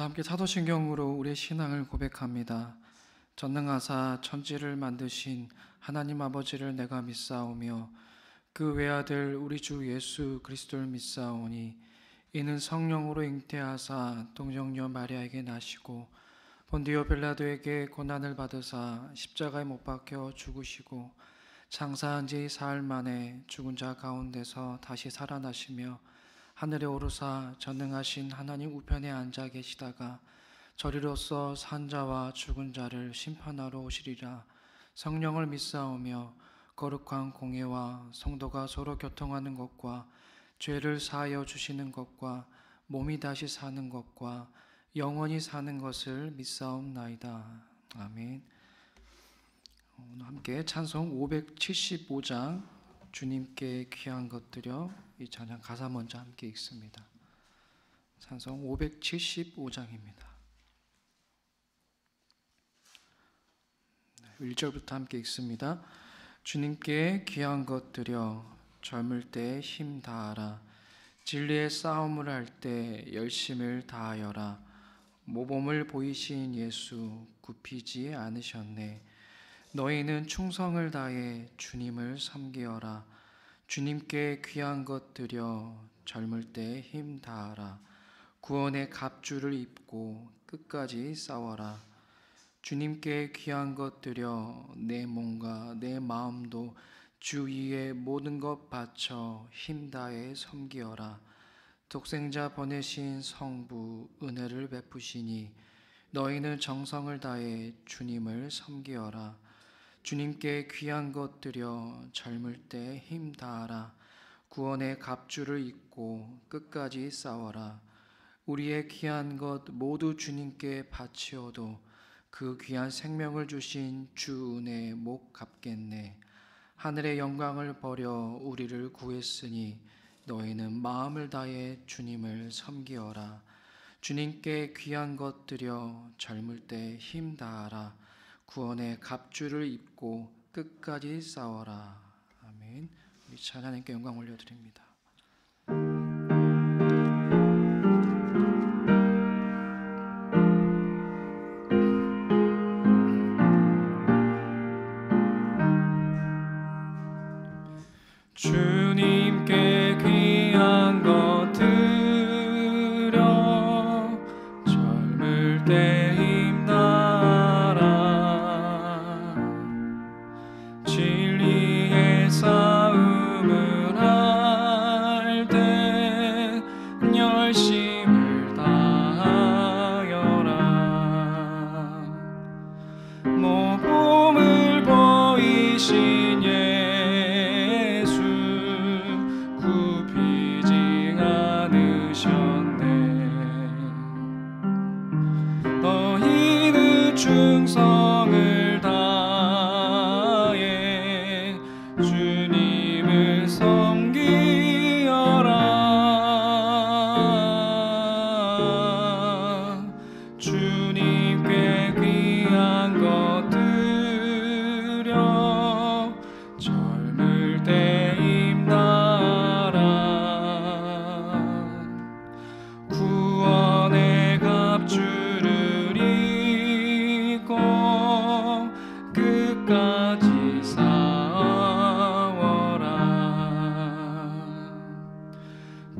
다 함께 사도신경으로 우리의 신앙을 고백합니다. 전능하사 천지를 만드신 하나님 아버지를 내가 믿사오며 그 외아들 우리 주 예수 그리스도를 믿사오니 이는 성령으로 잉태하사 동정녀 마리아에게 나시고 본디오 빌라도에게 고난을 받으사 십자가에 못 박혀 죽으시고 장사한 지 사흘 만에 죽은 자 가운데서 다시 살아나시며 하늘에 오르사 전능하신 하나님 우편에 앉아 계시다가 저리로서 산 자와 죽은 자를 심판하러 오시리라. 성령을 믿사오며 거룩한 공예와 성도가 서로 교통하는 것과 죄를 사하여 주시는 것과 몸이 다시 사는 것과 영원히 사는 것을 믿사옵나이다. 아멘. 오늘 함께 찬송 575장 주님께 귀한 것 드려, 이 찬양 가사 먼저 함께 읽습니다. 찬송 575장입니다. 1절부터 함께 읽습니다. 주님께 귀한 것 드려 젊을 때 힘 다하라. 진리의 싸움을 할 때 열심을 다하여라. 모범을 보이신 예수 굽히지 않으셨네. 너희는 충성을 다해 주님을 섬기어라. 주님께 귀한 것 드려 젊을 때 힘 다하라. 구원의 갑주를 입고 끝까지 싸워라. 주님께 귀한 것 드려 내 몸과 내 마음도 주 위에 모든 것 바쳐 힘 다해 섬기어라. 독생자 보내신 성부 은혜를 베푸시니 너희는 정성을 다해 주님을 섬기어라. 주님께 귀한 것 드려 젊을 때 힘 다하라. 구원의 갑주를 입고 끝까지 싸워라. 우리의 귀한 것 모두 주님께 바치어도 그 귀한 생명을 주신 주 은혜에 못 갚겠네. 하늘의 영광을 버려 우리를 구했으니 너희는 마음을 다해 주님을 섬기어라. 주님께 귀한 것 드려 젊을 때 힘 다하라. 구원의 갑주를 입고 끝까지 싸워라. 아멘. 우리 하나님께 영광 올려드립니다. 주님께 귀한 것 드려 젊을 때 힘 다하라. 진리의 싸움을 할 때 열심을 다하여라. 모범을 보이신 예수 굽히지 않으셨네. 너희는 충성을 다해 주님을 섬기어라. 주님께 귀한 것 드려 젊을 때 힘 다하라. 구원의 갑주를 입고 끝까지 싸워라.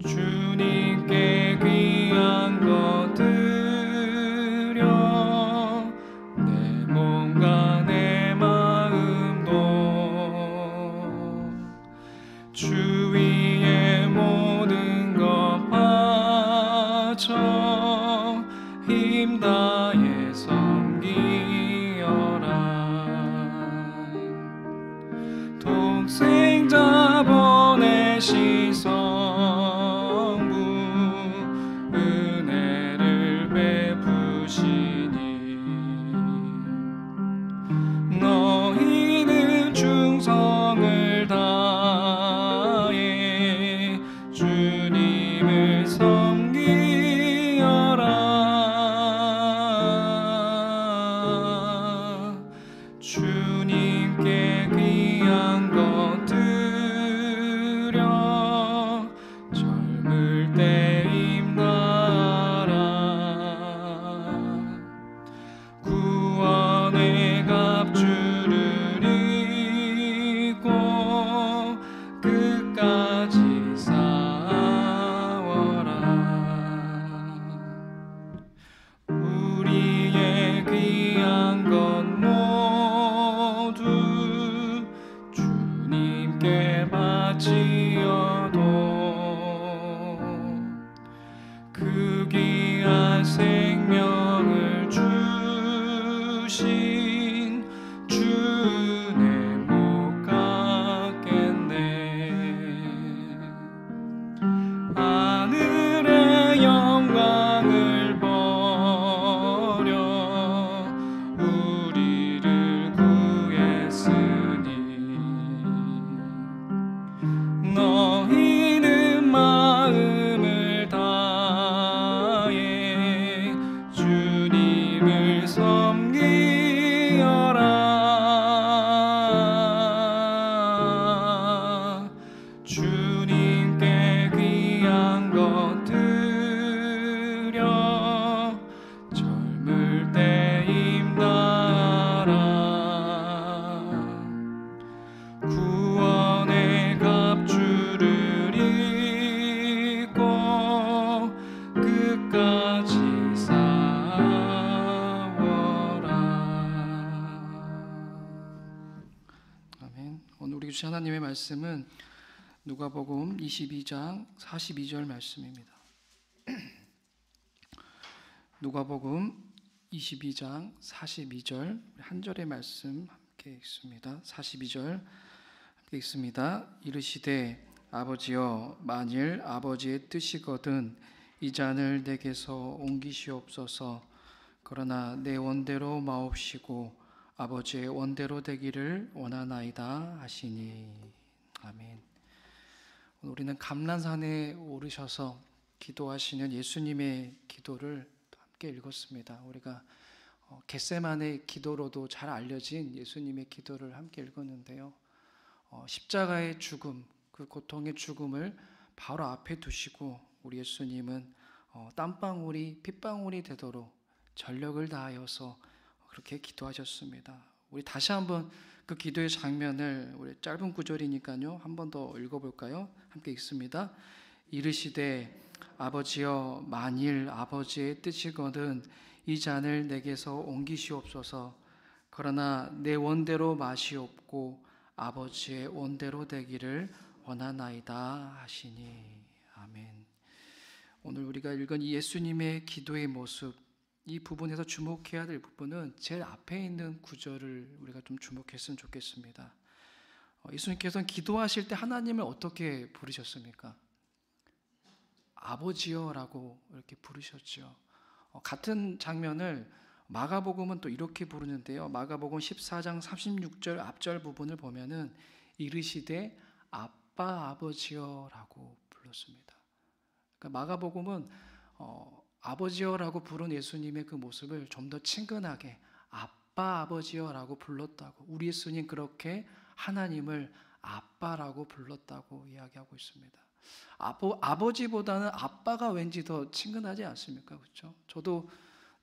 주님께 귀한 것 드려 내 몸과 내 마음도 주 위에 모든 것 바쳐 힘 다해 섬기어라. 독생자 보내신 성부 은혜를 베푸시니 너희는 충성을 다해 주님을 섬기어라. 주님께 귀한 것 드려 젊을 때 힘 다하라. 귀한 것 드려 젊을 때 힘나라 구원의 갑주를 입고 끝까지 싸워라. 아멘. 오늘 우리 주신 하나님의 말씀은 누가복음 22장 42절 말씀입니다. 누가복음 22장 42절 한 절의 말씀 함께 읽습니다. 42절 함께 읽습니다. 이르시되 아버지여 만일 아버지의 뜻이거든 이 잔을 내게서 옮기시옵소서. 그러나 내 원대로 마옵시고 아버지의 원대로 되기를 원하나이다 하시니. 아멘. 우리는 감람산에 오르셔서 기도하시는 예수님의 기도를 함께 읽었습니다. 우리가 겟세마네 기도로도 잘 알려진 예수님의 기도를 함께 읽었는데요. 십자가의 죽음, 그 고통의 죽음을 바로 앞에 두시고 우리 예수님은 땀방울이 핏방울이 되도록 전력을 다하여서 그렇게 기도하셨습니다. 우리 다시 한번 그 기도의 장면을 우리 짧은 구절이니까요. 한 번 더 읽어볼까요? 함께 읽습니다. 이르시되 아버지여 만일 아버지의 뜻이거든 이 잔을 내게서 옮기시옵소서. 그러나 내 원대로 마시옵고 아버지의 원대로 되기를 원하나이다 하시니. 아멘. 오늘 우리가 읽은 이 예수님의 기도의 모습, 이 부분에서 주목해야 될 부분은 제일 앞에 있는 구절을 우리가 좀 주목했으면 좋겠습니다. 예수님께서는 기도하실 때 하나님을 어떻게 부르셨습니까? 아버지여라고 이렇게 부르셨죠. 같은 장면을 마가복음은 또 이렇게 부르는데요. 마가복음 14장 36절 앞절 부분을 보면은 이르시되 아빠 아버지여라고 불렀습니다. 그러니까 마가복음은 아버지여라고 부른 예수님의 그 모습을 좀 더 친근하게 아빠 아버지여라고 불렀다고, 우리 예수님 그렇게 하나님을 아빠라고 불렀다고 이야기하고 있습니다. 아버지보다는 아빠가 왠지 더 친근하지 않습니까? 그렇죠? 저도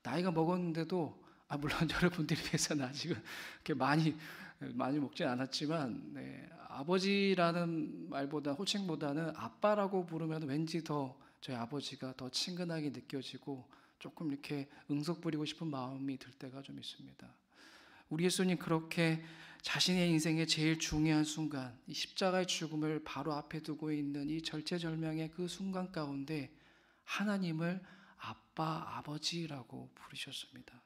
나이가 먹었는데도 물론 여러분들에 비해서는 아직은 그렇게 많이 먹진 않았지만 아버지라는 말보다 호칭보다는 아빠라고 부르면 왠지 더 저희 아버지가 더 친근하게 느껴지고 조금 이렇게 응석 부리고 싶은 마음이 들 때가 좀 있습니다. 우리 예수님 그렇게 자신의 인생의 제일 중요한 순간, 이 십자가의 죽음을 바로 앞에 두고 있는 이 절체절명의 그 순간 가운데 하나님을 아빠, 아버지라고 부르셨습니다.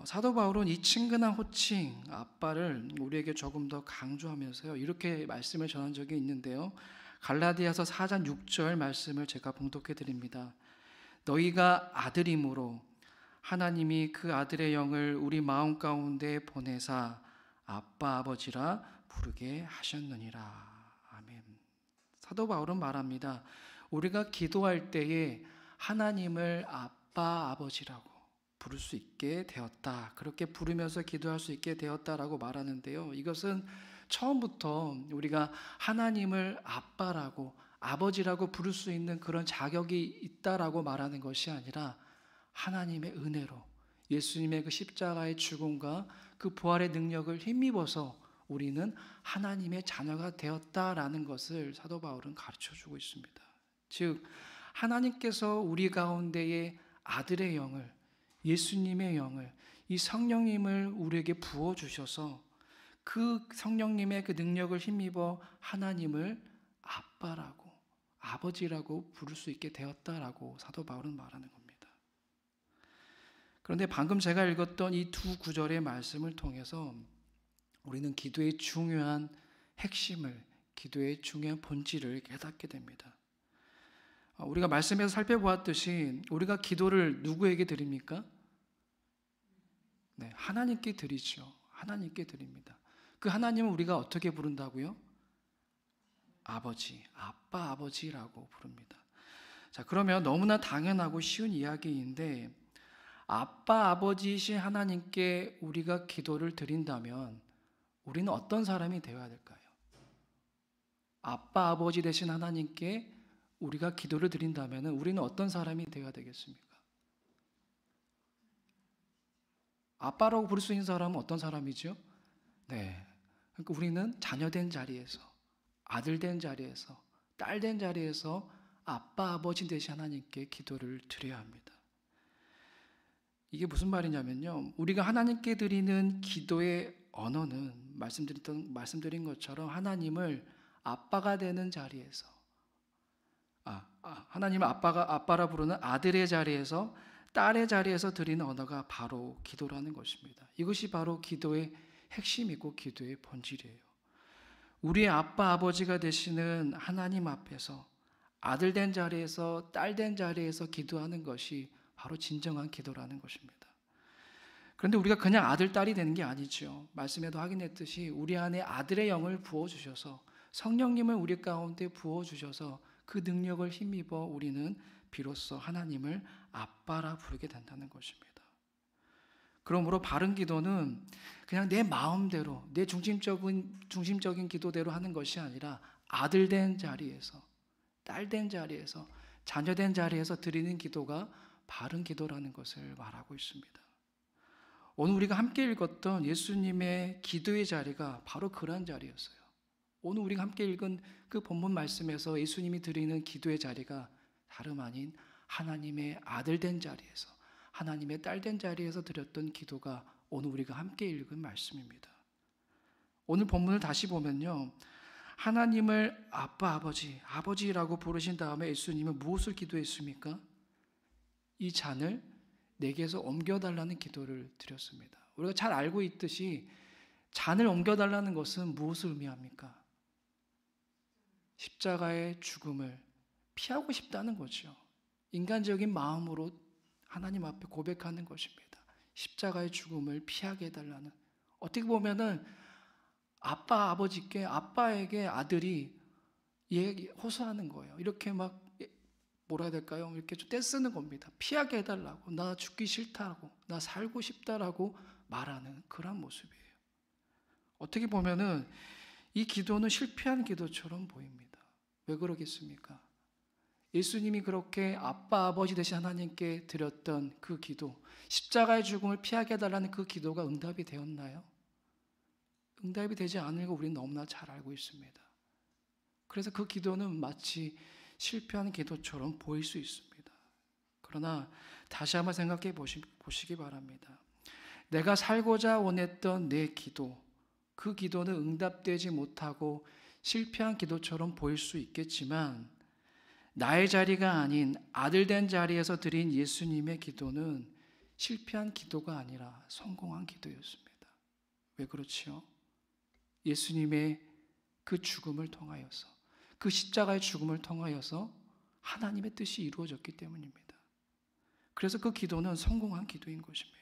사도 바울은 이 친근한 호칭, 아빠를 우리에게 조금 더 강조하면서요, 이렇게 말씀을 전한 적이 있는데요. 갈라디아서 4장 6절 말씀을 제가 봉독해 드립니다. 너희가 아들임으로 하나님이 그 아들의 영을 우리 마음 가운데 보내사 아빠 아버지라 부르게 하셨느니라. 아멘. 사도 바울은 말합니다. 우리가 기도할 때에 하나님을 아빠 아버지라고 부를 수 있게 되었다. 그렇게 부르면서 기도할 수 있게 되었다라고 말하는데요. 이것은 처음부터 우리가 하나님을 아빠라고 아버지라고 부를 수 있는 그런 자격이 있다라고 말하는 것이 아니라 하나님의 은혜로 예수님의 그 십자가의 죽음과 그 부활의 능력을 힘입어서 우리는 하나님의 자녀가 되었다라는 것을 사도 바울은 가르쳐주고 있습니다. 즉 하나님께서 우리 가운데에 아들의 영을, 예수님의 영을, 이 성령님을 우리에게 부어주셔서 그 성령님의 그 능력을 힘입어 하나님을 아빠라고, 아버지라고 부를 수 있게 되었다라고 사도 바울은 말하는 겁니다. 그런데 방금 제가 읽었던 이 두 구절의 말씀을 통해서 우리는 기도의 중요한 핵심을, 기도의 중요한 본질을 깨닫게 됩니다. 우리가 말씀에서 살펴보았듯이 우리가 기도를 누구에게 드립니까? 네, 하나님께 드리죠. 하나님께 드립니다. 그 하나님은 우리가 어떻게 부른다고요? 아버지, 아빠, 아버지라고 부릅니다. 자, 그러면 너무나 당연하고 쉬운 이야기인데 아빠, 아버지이신 하나님께 우리가 기도를 드린다면 우리는 어떤 사람이 되어야 될까요? 아빠, 아버지 되신 하나님께 우리가 기도를 드린다면 우리는 어떤 사람이 되어야 되겠습니까? 아빠라고 부를 수 있는 사람은 어떤 사람이죠? 네. 그러니까 우리는 자녀된 자리에서, 아들된 자리에서, 딸된 자리에서 아빠, 아버지 되신 하나님께 기도를 드려야 합니다. 이게 무슨 말이냐면요. 우리가 하나님께 드리는 기도의 언어는 말씀드린 것처럼 하나님을 아빠가 되는 자리에서, 하나님을 아빠라 부르는 아들의 자리에서, 딸의 자리에서 드리는 언어가 바로 기도라는 것입니다. 이것이 바로 기도의 핵심이고 기도의 본질이에요. 우리의 아빠, 아버지가 되시는 하나님 앞에서 아들 된 자리에서, 딸 된 자리에서 기도하는 것이 바로 진정한 기도라는 것입니다. 그런데 우리가 그냥 아들, 딸이 되는 게 아니죠. 말씀에도 확인했듯이 우리 안에 아들의 영을 부어주셔서, 성령님을 우리 가운데 부어주셔서 그 능력을 힘입어 우리는 비로소 하나님을 아빠라 부르게 된다는 것입니다. 그러므로 바른 기도는 그냥 내 마음대로, 내 중심적인 기도대로 하는 것이 아니라 아들 된 자리에서, 딸 된 자리에서, 자녀 된 자리에서 드리는 기도가 바른 기도라는 것을 말하고 있습니다. 오늘 우리가 함께 읽었던 예수님의 기도의 자리가 바로 그런 자리였어요. 오늘 우리가 함께 읽은 그 본문 말씀에서 예수님이 드리는 기도의 자리가 다름 아닌 하나님의 아들 된 자리에서, 하나님의 딸 된 자리에서 드렸던 기도가 오늘 우리가 함께 읽은 말씀입니다. 오늘 본문을 다시 보면요, 하나님을 아빠, 아버지라고 부르신 다음에 예수님은 무엇을 기도했습니까? 이 잔을 내게서 옮겨달라는 기도를 드렸습니다. 우리가 잘 알고 있듯이 잔을 옮겨달라는 것은 무엇을 의미합니까? 십자가의 죽음을 피하고 싶다는 거죠. 인간적인 마음으로 하나님 앞에 고백하는 것입니다. 십자가의 죽음을 피하게 해달라는. 어떻게 보면은 아빠에게 아들이 호소하는 거예요. 이렇게 막 뭐라 해야 될까요? 이렇게 좀 떼쓰는 겁니다. 피하게 해달라고, 나 죽기 싫다고, 나 살고 싶다라고 말하는 그런 모습이에요. 어떻게 보면은 이 기도는 실패한 기도처럼 보입니다. 왜 그러겠습니까? 예수님이 그렇게 아빠, 아버지 되신 하나님께 드렸던 그 기도, 십자가의 죽음을 피하게 해달라는 그 기도가 응답이 되었나요? 응답이 되지 않은 거 우리는 너무나 잘 알고 있습니다. 그래서 그 기도는 마치 실패한 기도처럼 보일 수 있습니다. 그러나 다시 한번 생각해 보시기 바랍니다. 내가 살고자 원했던 내 기도, 그 기도는 응답되지 못하고 실패한 기도처럼 보일 수 있겠지만 나의 자리가 아닌 아들 된 자리에서 드린 예수님의 기도는 실패한 기도가 아니라 성공한 기도였습니다. 왜 그렇지요? 예수님의 그 죽음을 통하여서, 그 십자가의 죽음을 통하여서 하나님의 뜻이 이루어졌기 때문입니다. 그래서 그 기도는 성공한 기도인 것입니다.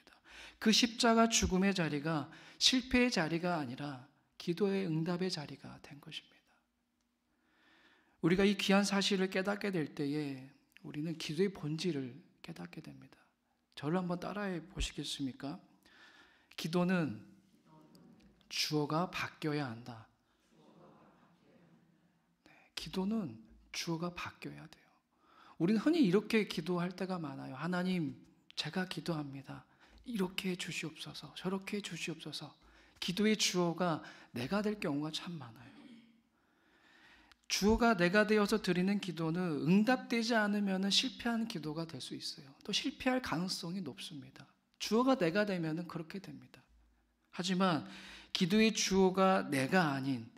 그 십자가 죽음의 자리가 실패의 자리가 아니라 기도의 응답의 자리가 된 것입니다. 우리가 이 귀한 사실을 깨닫게 될 때에 우리는 기도의 본질을 깨닫게 됩니다. 저를 한번 따라해 보시겠습니까? 기도는 주어가 바뀌어야 한다. 기도는 주어가 바뀌어야 돼요. 우리는 흔히 이렇게 기도할 때가 많아요. 하나님, 제가 기도합니다. 이렇게 해 주시옵소서, 저렇게 해 주시옵소서. 기도의 주어가 내가 될 경우가 참 많아요. 주어가 내가 되어서 드리는 기도는 응답되지 않으면 실패하는 기도가 될 수 있어요. 또 실패할 가능성이 높습니다. 주어가 내가 되면 그렇게 됩니다. 하지만 기도의 주어가 내가 아닌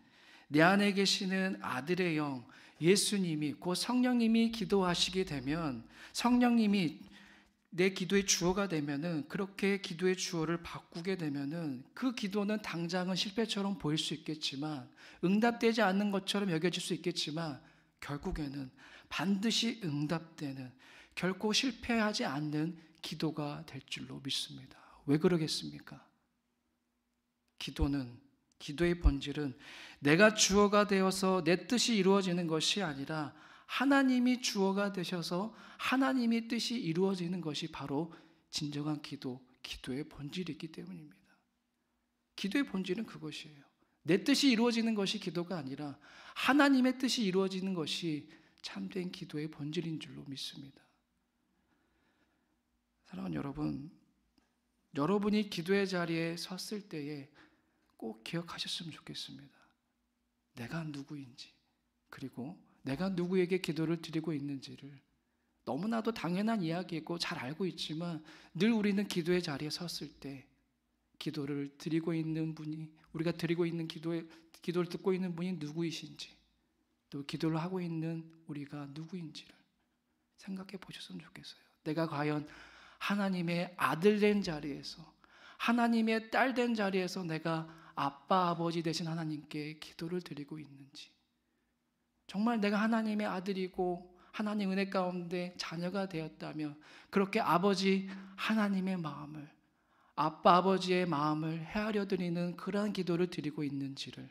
내 안에 계시는 아들의 영, 예수님이, 곧 성령님이 기도하시게 되면, 성령님이 내 기도의 주어가 되면은, 그렇게 기도의 주어를 바꾸게 되면은 그 기도는 당장은 실패처럼 보일 수 있겠지만, 응답되지 않는 것처럼 여겨질 수 있겠지만, 결국에는 반드시 응답되는, 결코 실패하지 않는 기도가 될 줄로 믿습니다. 왜 그러겠습니까? 기도의 본질은 내가 주어가 되어서 내 뜻이 이루어지는 것이 아니라 하나님이 주어가 되셔서 하나님의 뜻이 이루어지는 것이 바로 진정한 기도의 본질이기 때문입니다. 기도의 본질은 그것이에요. 내 뜻이 이루어지는 것이 기도가 아니라 하나님의 뜻이 이루어지는 것이 참된 기도의 본질인 줄로 믿습니다. 사랑하는 여러분, 여러분이 기도의 자리에 섰을 때에 꼭 기억하셨으면 좋겠습니다. 내가 누구인지, 그리고 내가 누구에게 기도를 드리고 있는지를 너무나도 당연한 이야기이고 잘 알고 있지만 늘 우리는 기도의 자리에 섰을 때 기도를 드리고 있는 분이, 우리가 드리고 있는 기도를 듣고 있는 분이 누구이신지, 또 기도를 하고 있는 우리가 누구인지를 생각해 보셨으면 좋겠어요. 내가 과연 하나님의 아들 된 자리에서, 하나님의 딸 된 자리에서 내가 아빠, 아버지 되신 하나님께 기도를 드리고 있는지, 정말 내가 하나님의 아들이고 하나님 은혜 가운데 자녀가 되었다면 그렇게 아버지 하나님의 마음을, 아빠 아버지의 마음을 헤아려 드리는 그러한 기도를 드리고 있는지를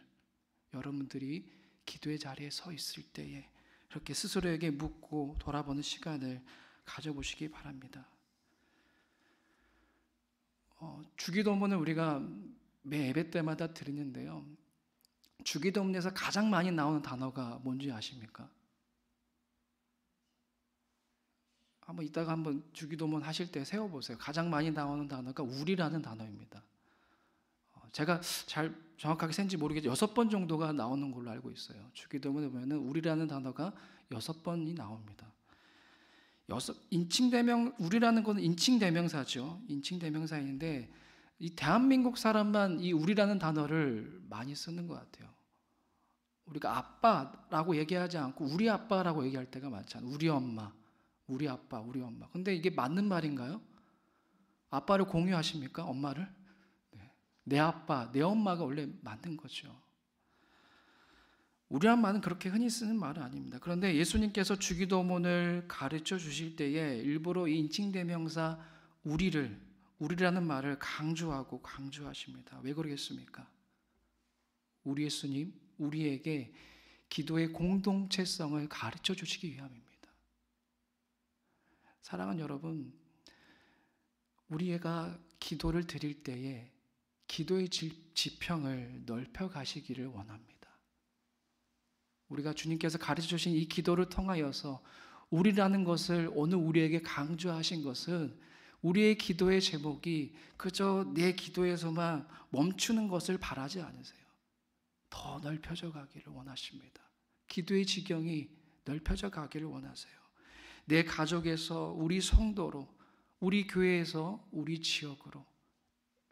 여러분들이 기도의 자리에 서 있을 때에 이렇게 스스로에게 묻고 돌아보는 시간을 가져보시기 바랍니다. 주기도문을 우리가 매 예배 때마다 드리는데요, 주기도문에서 가장 많이 나오는 단어가 뭔지 아십니까? 한번 주기도문 하실 때 세워보세요. 가장 많이 나오는 단어가 우리라는 단어입니다. 제가 잘 정확하게 센지 모르겠지만 6번 정도가 나오는 걸로 알고 있어요. 주기도문에 보면은 우리라는 단어가 6번이 나옵니다. 우리라는 것은 인칭 대명사죠. 인칭 대명사인데 이 대한민국 사람만 이 우리라는 단어를 많이 쓰는 것 같아요. 우리가 아빠라고 얘기하지 않고 우리 아빠라고 얘기할 때가 많잖아요. 우리 엄마, 우리 아빠, 우리 엄마. 근데 이게 맞는 말인가요? 아빠를 공유하십니까? 엄마를? 네. 내 아빠, 내 엄마가 원래 맞는 거죠. 우리란 말은 그렇게 흔히 쓰는 말은 아닙니다. 그런데 예수님께서 주기도문을 가르쳐 주실 때에 일부러 이 인칭대명사 우리라는 말을 강조하십니다. 왜 그러겠습니까? 우리 예수님, 우리에게 기도의 공동체성을 가르쳐 주시기 위함입니다. 사랑하는 여러분, 우리가 기도를 드릴 때에 기도의 지평을 넓혀 가시기를 원합니다. 우리가 주님께서 가르쳐 주신 이 기도를 통하여서 우리라는 것을 오늘 우리에게 강조하신 것은 우리의 기도의 제목이 그저 내 기도에서만 멈추는 것을 바라지 않으세요. 더 넓혀져 가기를 원하십니다. 기도의 지경이 넓혀져 가기를 원하세요. 내 가족에서, 우리 성도로, 우리 교회에서, 우리 지역으로,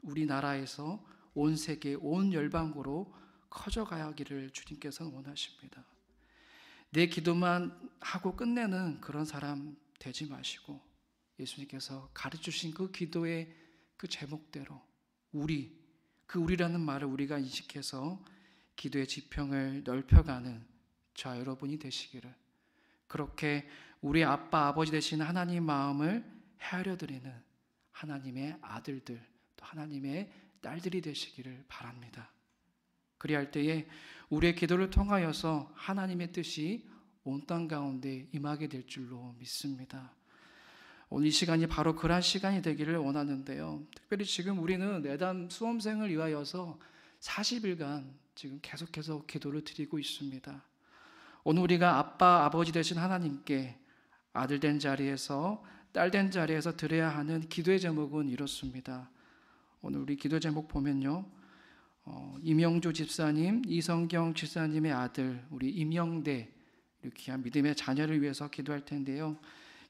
우리나라에서 온 세계, 온 열방으로 커져가기를 주님께서는 원하십니다. 내 기도만 하고 끝내는 그런 사람 되지 마시고 예수님께서 가르쳐주신 그 기도의 그 제목대로 우리라는 말을 우리가 인식해서 기도의 지평을 넓혀가는 저 여러분이 되시기를, 그렇게 우리 아빠 아버지 되신 하나님 마음을 헤아려 드리는 하나님의 아들들, 또 하나님의 딸들이 되시기를 바랍니다. 그리할 때에 우리의 기도를 통하여서 하나님의 뜻이 온 땅 가운데 임하게 될 줄로 믿습니다. 오늘 이 시간이 바로 그러한 시간이 되기를 원하는데요, 특별히 지금 우리는 내단 수험생을 위하여서 40일간 지금 계속해서 기도를 드리고 있습니다. 오늘 우리가 아빠 아버지 되신 하나님께 아들 된 자리에서, 딸 된 자리에서 드려야 하는 기도의 제목은 이렇습니다. 오늘 우리 기도 제목 보면요, 임영주 집사님, 이성경 집사님의 아들 우리 임영대, 이렇게 한 믿음의 자녀를 위해서 기도할 텐데요,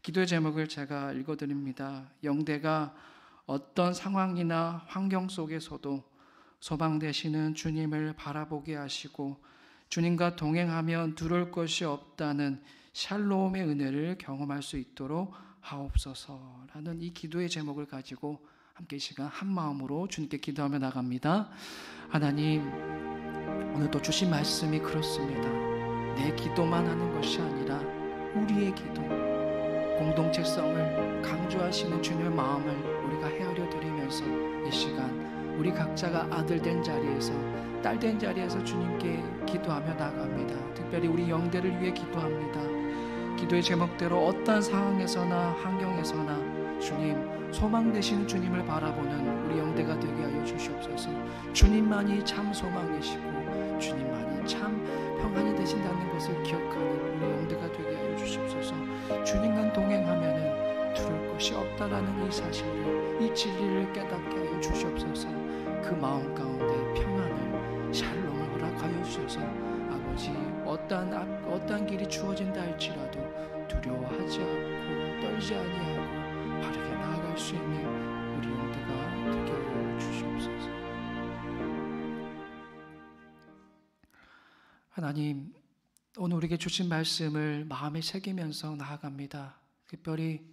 기도의 제목을 제가 읽어드립니다. 영대가 어떤 상황이나 환경 속에서도 소망 되시는 주님을 바라보게 하시고 주님과 동행하면 두려울 것이 없다는 샬롬의 은혜를 경험할 수 있도록 하옵소서라는 이 기도의 제목을 가지고 함께 이 시간 한 마음으로 주님께 기도하며 나갑니다. 하나님, 오늘 또 주신 말씀이 그렇습니다. 내 기도만 하는 것이 아니라 우리의 기도, 공동체성을 강조하시는 주님의 마음을 우리가 헤아려 드리면서 이 시간 우리 각자가 아들 된 자리에서, 딸 된 자리에서 주님께 기도하며 나갑니다. 특별히 우리 영대를 위해 기도합니다. 기도의 제목대로 어떤 상황에서나 환경에서나 주님, 소망 되시는 주님을 바라보는 우리 영대가 되게 하여 주시옵소서. 주님만이 참 소망이시고 주님만이 참 평안이 되신다는 것을 기억하는 우리 영대가 되게 하여 주시옵소서. 주님과 동행하면은 두려울 것이 없다라는 이 사실을, 이 진리를 깨닫게 하여 주시옵소서. 그 마음 가운데 평안을, 샬롬을 허락하여 주셔서 아버지, 어떠한 길이 주어진다 할지라도 두려워하지 않고 떨지 아니하고 바르게 나아갈 수 있는 우리 영대가 되게 하여 주시옵소서. 하나님, 오늘 우리에게 주신 말씀을 마음에 새기면서 나아갑니다. 특별히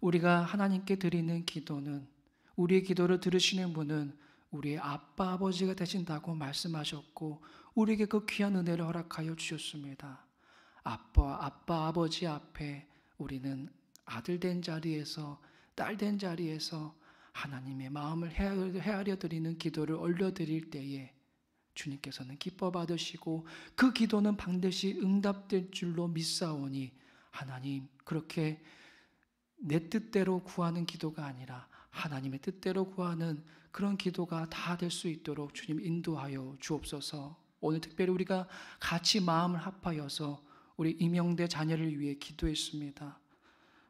우리가 하나님께 드리는 기도는, 우리의 기도를 들으시는 분은 우리의 아빠 아버지가 되신다고 말씀하셨고 우리에게 그 귀한 은혜를 허락하여 주셨습니다. 아빠 아버지 앞에 우리는 아들 된 자리에서, 딸 된 자리에서 하나님의 마음을 헤아려 드리는 기도를 올려드릴 때에 주님께서는 기뻐 받으시고 그 기도는 반드시 응답될 줄로 믿사오니, 하나님, 그렇게 내 뜻대로 구하는 기도가 아니라 하나님의 뜻대로 구하는 그런 기도가 다 될 수 있도록 주님 인도하여 주옵소서. 오늘 특별히 우리가 같이 마음을 합하여서 우리 임영대 자녀를 위해 기도했습니다.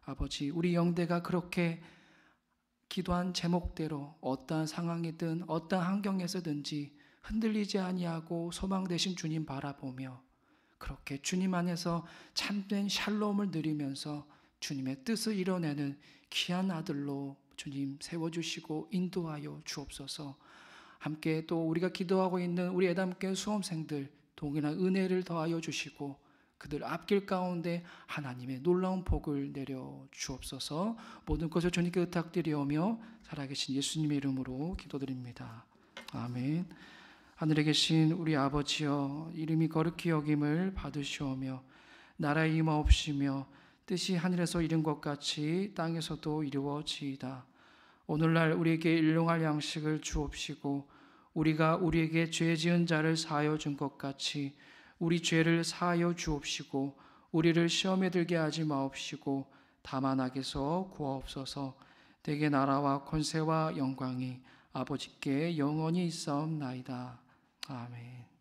아버지, 우리 영대가 그렇게 기도한 제목대로 어떠한 상황이든 어떠한 환경에서든지 흔들리지 아니하고 소망 되신 주님 바라보며 그렇게 주님 안에서 참된 샬롬을 누리면서 주님의 뜻을 이뤄내는 귀한 아들로 주님 세워주시고 인도하여 주옵소서. 함께 또 우리가 기도하고 있는 우리 애담교회 수험생들 동일한 은혜를 더하여 주시고 그들 앞길 가운데 하나님의 놀라운 복을 내려 주옵소서. 모든 것을 주님께 의탁드리오며 살아계신 예수님의 이름으로 기도드립니다. 아멘. 하늘에 계신 우리 아버지여, 이름이 거룩히 여김을 받으시오며 나라의 임하옵시며 뜻이 하늘에서 이룬 것 같이 땅에서도 이루어지이다. 오늘날 우리에게 일용할 양식을 주옵시고 우리가 우리에게 죄 지은 자를 사하여 준 것 같이 우리 죄를 사하여 주옵시고 우리를 시험에 들게 하지 마옵시고 다만 악에서 구하옵소서. 대개 나라와 권세와 영광이 아버지께 영원히 있사옵나이다. 아멘.